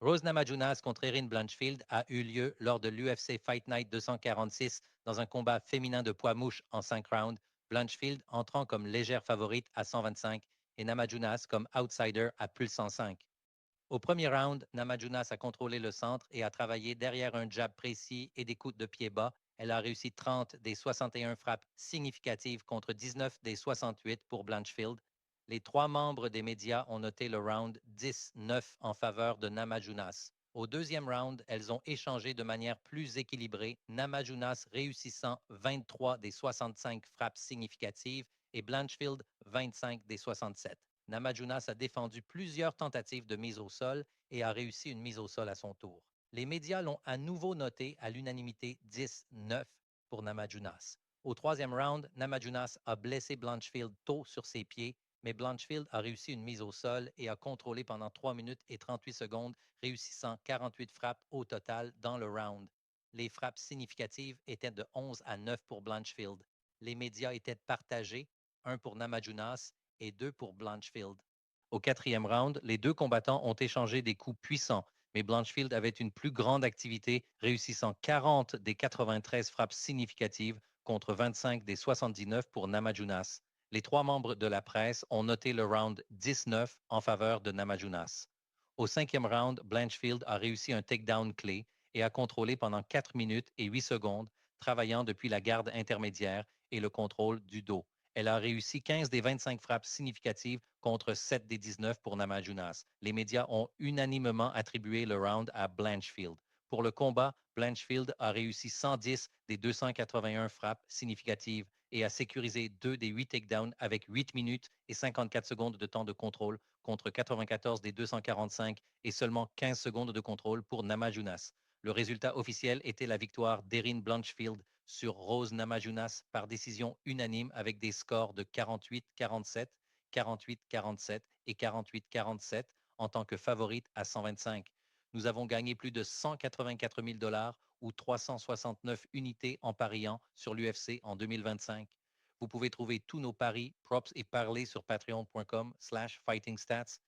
Rose Namajunas contre Erin Blanchfield a eu lieu lors de l'UFC Fight Night 246 dans un combat féminin de poids mouche en 5 rounds, Blanchfield entrant comme légère favorite à 125 et Namajunas comme outsider à plus 105. Au premier round, Namajunas a contrôlé le centre et a travaillé derrière un jab précis et des coups de pied bas. Elle a réussi 30 des 61 frappes significatives contre 19 des 68 pour Blanchfield. Les trois membres des médias ont noté le round 10-9 en faveur de Namajunas. Au deuxième round, elles ont échangé de manière plus équilibrée, Namajunas réussissant 23 des 65 frappes significatives et Blanchfield 25 des 67. Namajunas a défendu plusieurs tentatives de mise au sol et a réussi une mise au sol à son tour. Les médias l'ont à nouveau noté à l'unanimité 10-9 pour Namajunas. Au troisième round, Namajunas a blessé Blanchfield tôt sur ses pieds, mais Blanchfield a réussi une mise au sol et a contrôlé pendant 3 minutes et 38 secondes, réussissant 48 frappes au total dans le round. Les frappes significatives étaient de 11-9 pour Blanchfield. Les médias étaient partagés, un pour Namajunas et 2 pour Blanchfield. Au quatrième round, les deux combattants ont échangé des coups puissants, mais Blanchfield avait une plus grande activité, réussissant 40 des 93 frappes significatives contre 25 des 79 pour Namajunas. Les trois membres de la presse ont noté le round 19 en faveur de Namajunas. Au cinquième round, Blanchfield a réussi un takedown clé et a contrôlé pendant 4 minutes et 8 secondes, travaillant depuis la garde intermédiaire et le contrôle du dos. Elle a réussi 15 des 25 frappes significatives contre 7 des 19 pour Namajunas. Les médias ont unanimement attribué le round à Blanchfield. Pour le combat, Blanchfield a réussi 110 des 281 frappes significatives et a sécurisé 2 des 8 takedowns avec 8 minutes et 54 secondes de temps de contrôle contre 94 des 245 et seulement 15 secondes de contrôle pour Namajunas. Le résultat officiel était la victoire d'Erin Blanchfield sur Rose Namajunas par décision unanime avec des scores de 48-47, 48-47 et 48-47 en tant que favorite à 125. Nous avons gagné plus de 184 000 $ ou 369 unités en pariant sur l'UFC en 2025. Vous pouvez trouver tous nos paris, props et parlers sur patreon.com/fightingstats